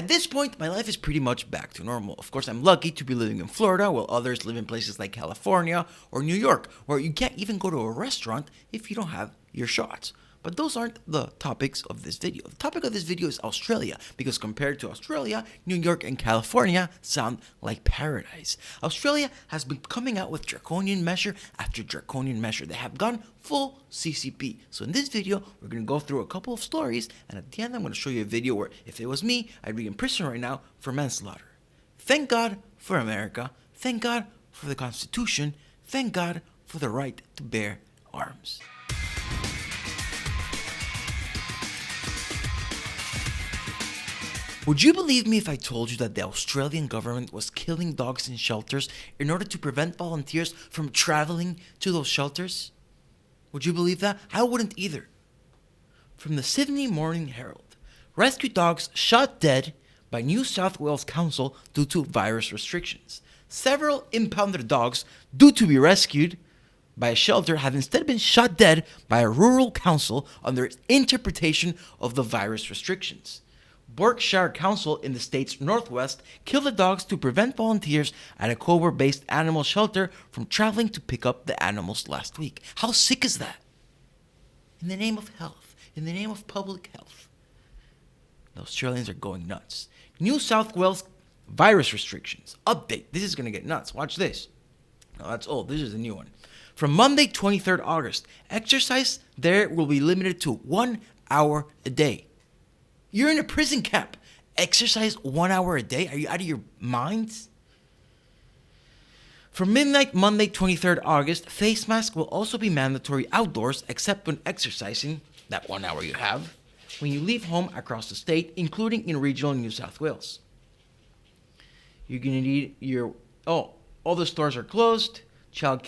At this point, my life is pretty much back to normal. Of course, I'm lucky to be living in Florida, while others live in places like California or New York, where you can't even go to a restaurant if you don't have your shots. But those aren't the topics of this video. The topic of this video is Australia, because compared to Australia, New York and California sound like paradise. Australia has been coming out with draconian measure after draconian measure. They have gone full CCP. So in this video, we're going to go through a couple of stories, and at the end, I'm going to show you a video where if it was me, I'd be in prison right now for manslaughter. Thank God for America. Thank God for the Constitution. Thank God for the right to bear arms. Would you believe me if I told you that the Australian government was killing dogs in shelters in order to prevent volunteers from traveling to those shelters? Would you believe that? I wouldn't either. From the Sydney Morning Herald, rescue dogs shot dead by New South Wales Council due to virus restrictions. Several impounded dogs due to be rescued by a shelter have instead been shot dead by a rural council under its interpretation of the virus restrictions. Berkshire Council in the state's northwest killed the dogs to prevent volunteers at a Cobra-based animal shelter from traveling to pick up the animals last week. How sick is that? In the name of health, in the name of public health, the Australians are going nuts. New South Wales virus restrictions. Update. This is going to get nuts. Watch this. No, that's old. This is a new one. From Monday, 23rd August, exercise there will be limited to 1 hour a day. You're in a prison camp. Exercise 1 hour a day? Are you out of your minds? From midnight, Monday, 23rd August, face masks will also be mandatory outdoors except when exercising, that 1 hour you have, when you leave home across the state, including in regional New South Wales. You're going to need your... all the stores are closed. Child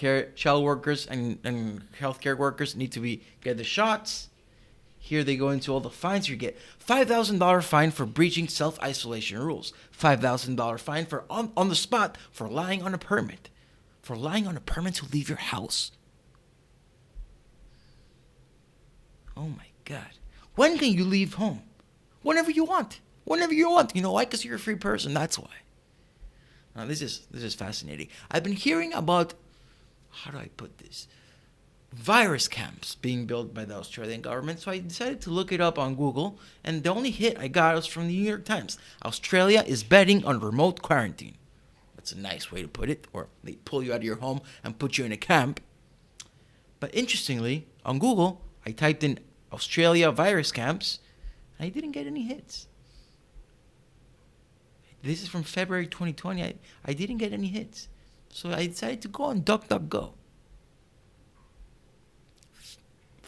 workers and healthcare workers need to get the shots. Here they go into all the fines. You get $5,000 fine for breaching self-isolation rules. $5,000 fine for on the spot for lying on a permit. For lying on a permit to leave your house. Oh my God. When can you leave home? Whenever you want. Whenever you want. You know why? Because you're a free person. That's why. Now this is fascinating. I've been hearing about, how do I put this? Virus camps being built by the Australian government, so I decided to look it up on Google, and the only hit I got was from the New York Times. Australia is betting on remote quarantine. That's a nice way to put it, or they pull you out of your home and put you in a camp. But interestingly, on Google, I typed in Australia virus camps, and I didn't get any hits. This is from February 2020. I didn't get any hits. So I decided to go on DuckDuckGo.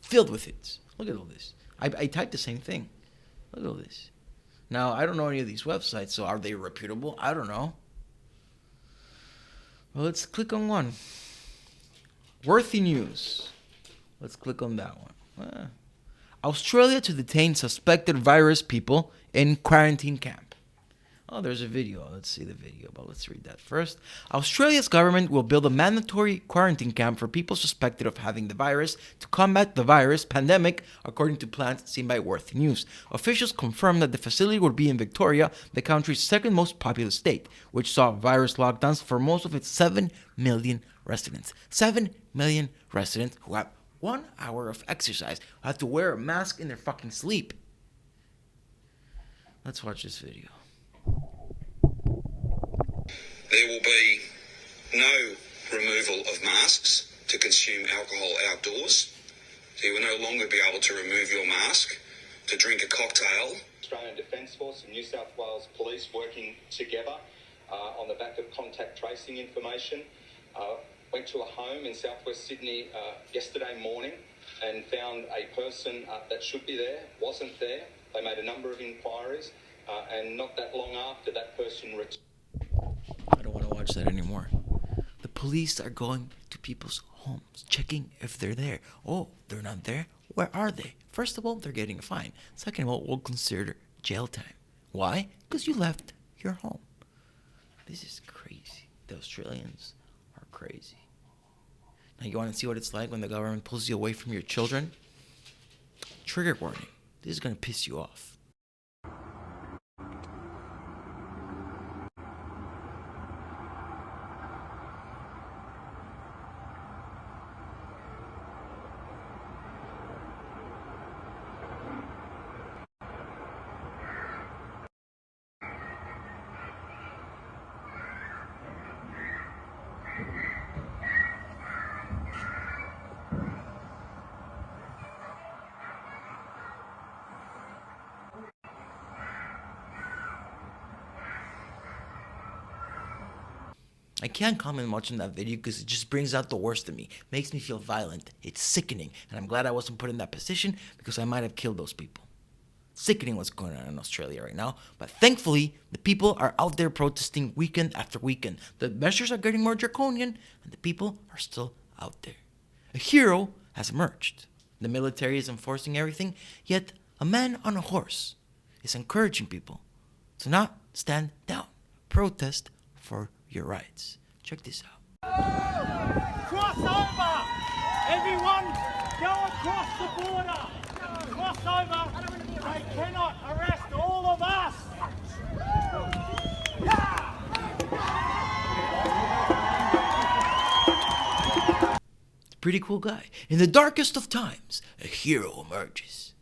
Filled with hits. Look at all this. I typed the same thing. Look at all this. Now, I don't know any of these websites, so are they reputable? I don't know. Well, let's click on one. Worthy News. Let's click on that one. Australia to detain suspected virus people in quarantine camp. Oh, there's a video. Let's see the video, but let's read that first. Australia's government will build a mandatory quarantine camp for people suspected of having the virus to combat the virus pandemic, according to plans seen by Worthy News. Officials confirmed that the facility would be in Victoria, the country's second most populous state, which saw virus lockdowns for most of its 7 million residents. 7 million residents who have 1 hour of exercise, who have to wear a mask in their fucking sleep. Let's watch this video. There will be no removal of masks to consume alcohol outdoors. So you will no longer be able to remove your mask to drink a cocktail. Australian Defence Force and New South Wales Police working together on the back of contact tracing information. Went to a home in southwest Sydney yesterday morning and found a person that should be there, wasn't there. They made a number of inquiries and not that long after that person returned. I don't want to watch that anymore. The police are going to people's homes, checking if they're there. Oh, they're not there? Where are they? First of all, they're getting a fine. Second of all, we'll consider jail time. Why? Because you left your home. This is crazy. The Australians are crazy. Now, you want to see what it's like when the government pulls you away from your children? Trigger warning. This is going to piss you off. I can't comment much on that video because it just brings out the worst in me. Makes me feel violent. It's sickening. And I'm glad I wasn't put in that position because I might have killed those people. Sickening what's going on in Australia right now. But thankfully, the people are out there protesting weekend after weekend. The measures are getting more draconian and the people are still out there. A hero has emerged. The military is enforcing everything, yet a man on a horse is encouraging people to not stand down. Protest for your rights. Check this out. Cross over! Everyone, go across the border! Cross over! They cannot arrest all of us! Pretty cool guy. In the darkest of times, a hero emerges.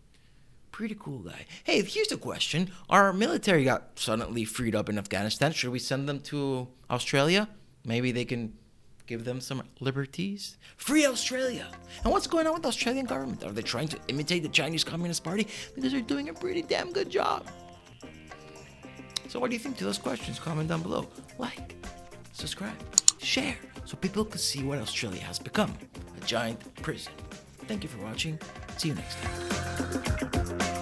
Pretty cool guy. Hey, here's a question. Our military got suddenly freed up in Afghanistan. Should we send them to Australia? Maybe they can give them some liberties? Free Australia! And what's going on with the Australian government? Are they trying to imitate the Chinese Communist Party? Because they're doing a pretty damn good job. So what do you think to those questions? Comment down below. Like, subscribe, share, so people can see what Australia has become. A giant prison. Thank you for watching. See you next time.